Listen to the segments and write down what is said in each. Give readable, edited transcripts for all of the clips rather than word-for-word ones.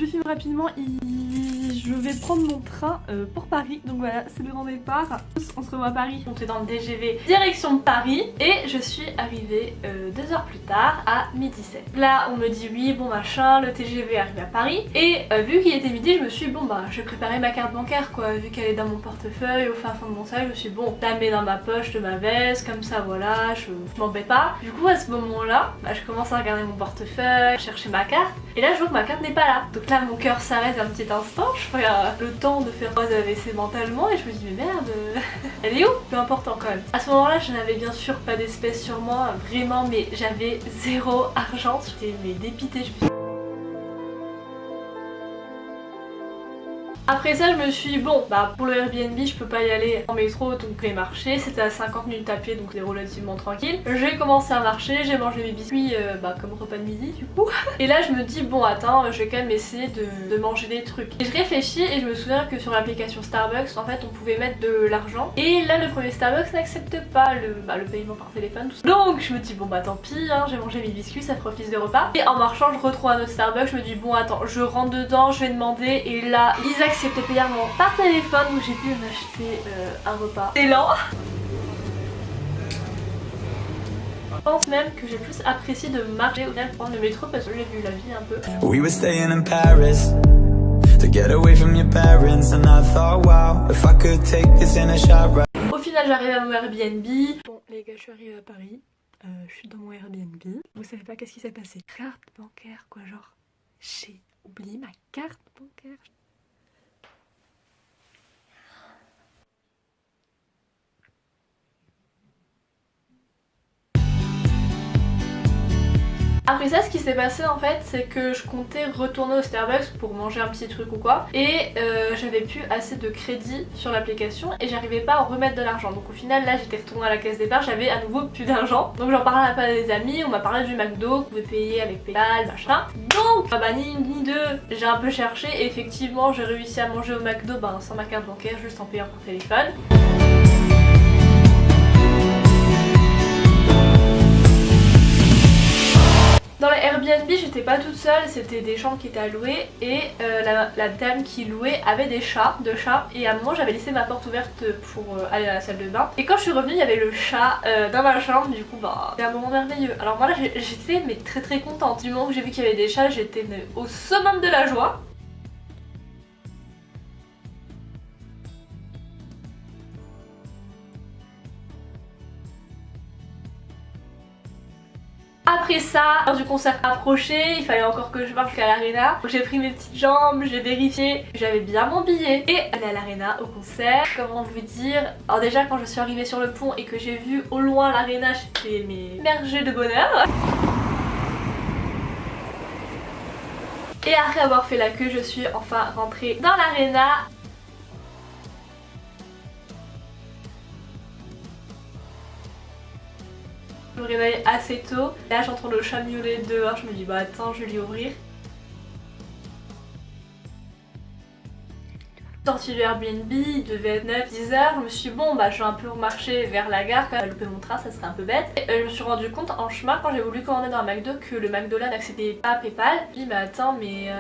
filme rapidement, je vais prendre mon train pour Paris. Donc voilà, c'est le grand départ. On se revoit à Paris. On est dans le DGV direction Paris. Et je suis arrivée 2 heures plus tard à 12h17. Là on me dit oui bon machin, le TGV arrive à Paris. Et vu qu'il était midi, je me suis dit bon bah je vais préparer ma carte bancaire quoi. Vu qu'elle est dans mon portefeuille au fin fond de mon sac, je me suis dit bon, je la mets dans ma poche de ma veste. Comme ça voilà, je m'embête pas. Du coup à ce moment là, je commence à regarder mon portefeuille, chercher ma carte. Et là je vois que ma carte n'est pas là. Donc là mon cœur s'arrête un petit instant. Je fais le temps de faire pause AVC mentalement. Et je me dis mais merde, elle est où? Peu important quand même. À ce moment là je n'avais bien sûr pas d'espèces sur moi. Vraiment mais j'avais zéro argent. J'étais mais dépitée. Après ça je me suis dit bon bah pour le Airbnb je peux pas y aller en métro donc je vais marcher, c'était à 50 minutes à pied donc c'est relativement tranquille. J'ai commencé à marcher, j'ai mangé mes biscuits comme repas de midi du coup. Et là je me dis bon attends je vais quand même essayer de manger des trucs. Et je réfléchis et je me souviens que sur l'application Starbucks en fait on pouvait mettre de l'argent. Et là le premier Starbucks n'accepte pas le paiement par téléphone tout ça. Donc je me dis bon bah tant pis hein, j'ai mangé mes biscuits, ça fera office de repas. Et en marchant je retrouve un autre Starbucks, je me dis bon attends je rentre dedans, je vais demander. Et là Isaac c'était payé par téléphone donc j'ai pu m'acheter un repas. C'est lent. Je pense même que j'ai plus apprécié de marcher ou de prendre le métro parce que j'ai vu la vie un peu. We were staying in Paris to get away from your parents and I thought wow if I could take this in a shot right. Au final j'arrive à mon Airbnb. Bon les gars je suis arrivée à Paris. Je suis dans mon Airbnb. Vous savez pas qu'est-ce qui s'est passé? Carte bancaire quoi genre. J'ai oublié ma carte bancaire. Après ça ce qui s'est passé en fait c'est que je comptais retourner au Starbucks pour manger un petit truc ou quoi. Et j'avais plus assez de crédit sur l'application et j'arrivais pas à remettre de l'argent. Donc au final là j'étais retournée à la caisse départ, j'avais à nouveau plus d'argent. Donc j'en parlais un peu à des amis, on m'a parlé du McDo, qu'on pouvait payer avec PayPal machin. Donc bah ni une ni deux, j'ai un peu cherché et effectivement j'ai réussi à manger au McDo sans ma carte bancaire, juste en payant par téléphone. Dans les Airbnb j'étais pas toute seule, c'était des chambres qui étaient à louer et la dame qui louait avait des chats, 2 chats et à un moment j'avais laissé ma porte ouverte pour aller à la salle de bain et quand je suis revenue il y avait le chat dans ma chambre, du coup bah c'était un moment merveilleux. Alors moi là j'étais mais très contente, du moment où j'ai vu qu'il y avait des chats j'étais au summum de la joie. Après ça, l'heure du concert approchait, il fallait encore que je marche jusqu'à l'Arena. J'ai pris mes petites jambes, j'ai vérifié que j'avais bien mon billet et aller à l'Arena au concert. Comment vous dire? Alors déjà quand je suis arrivée sur le pont et que j'ai vu au loin l'Arena, j'étais immergée de bonheur. Et après avoir fait la queue, je suis enfin rentrée dans l'Arena. Je me réveille assez tôt. Là j'entends le chat miauler dehors, je me dis bah attends je vais lui ouvrir. Sortie du Airbnb, il devait être 9-10h, je me suis dit bon bah je vais un peu marcher vers la gare, quand même louper mon train ça serait un peu bête. Et je me suis rendu compte en chemin quand j'ai voulu commander dans un McDo que le McDo là n'acceptait pas PayPal. Je me dis mais attends mais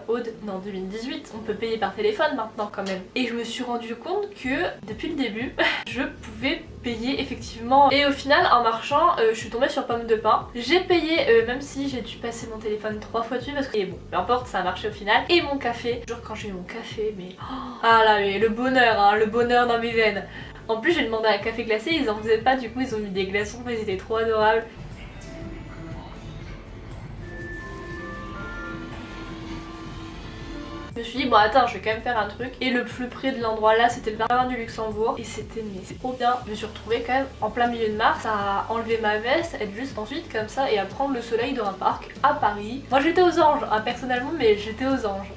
Aude, en 2018 on peut payer par téléphone maintenant quand même. Et je me suis rendu compte que depuis le début je pouvais payer effectivement. Et au final en marchant je suis tombée sur pomme de pain. J'ai payé même si j'ai dû passer mon téléphone 3 fois dessus parce que bon peu importe ça a marché au final. Et mon café, toujours quand j'ai eu mon café mais ah là mais le bonheur hein, le bonheur dans mes veines. En plus j'ai demandé un café glacé, ils en faisaient pas du coup ils ont mis des glaçons mais ils étaient trop adorables. Je me suis dit bon attends je vais quand même faire un truc et le plus près de l'endroit là c'était le jardin du Luxembourg et c'était mais c'est trop bien. Je me suis retrouvée quand même en plein milieu de mars à enlever ma veste, être juste ensuite comme ça et à prendre le soleil dans un parc à Paris. Moi j'étais aux anges hein, personnellement mais j'étais aux anges.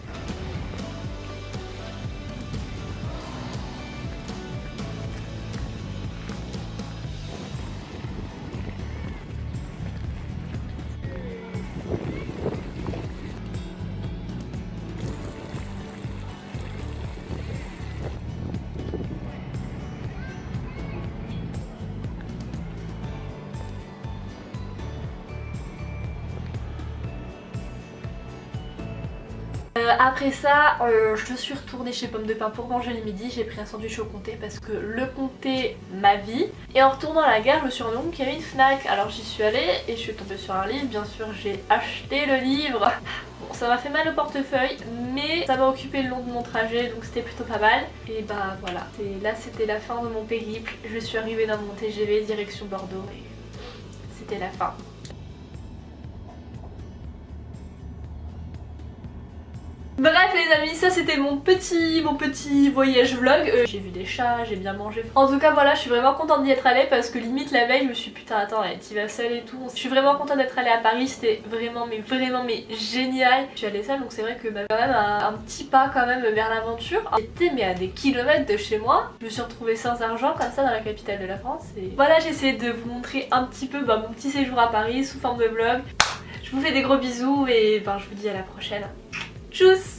Après ça, je suis retournée chez Pomme de Pain pour manger le midi. J'ai pris un sandwich au comté parce que le comté, ma vie. Et en retournant à la gare, je me suis rendu compte qu'il y avait une Fnac. Alors j'y suis allée et je suis tombée sur un livre. Bien sûr, j'ai acheté le livre. Bon, ça m'a fait mal au portefeuille, mais ça m'a occupé le long de mon trajet, donc c'était plutôt pas mal. Et bah voilà, là c'était la fin de mon périple. Je suis arrivée dans mon TGV direction Bordeaux et c'était la fin. Bref les amis, ça c'était mon petit voyage vlog. J'ai vu des chats, j'ai bien mangé. En tout cas voilà, je suis vraiment contente d'y être allée parce que limite la veille je me suis dit, putain attends, t'y vas seule et tout. Je suis vraiment contente d'être allée à Paris, c'était vraiment mais génial. Je suis allée seule donc c'est vrai que bah, quand même un petit pas quand même vers l'aventure. J'étais mais à des kilomètres de chez moi. Je me suis retrouvée sans argent comme ça dans la capitale de la France. Et voilà, j'ai essayé de vous montrer un petit peu bah, mon petit séjour à Paris sous forme de vlog. Je vous fais des gros bisous et ben, je vous dis à la prochaine. Tchuss!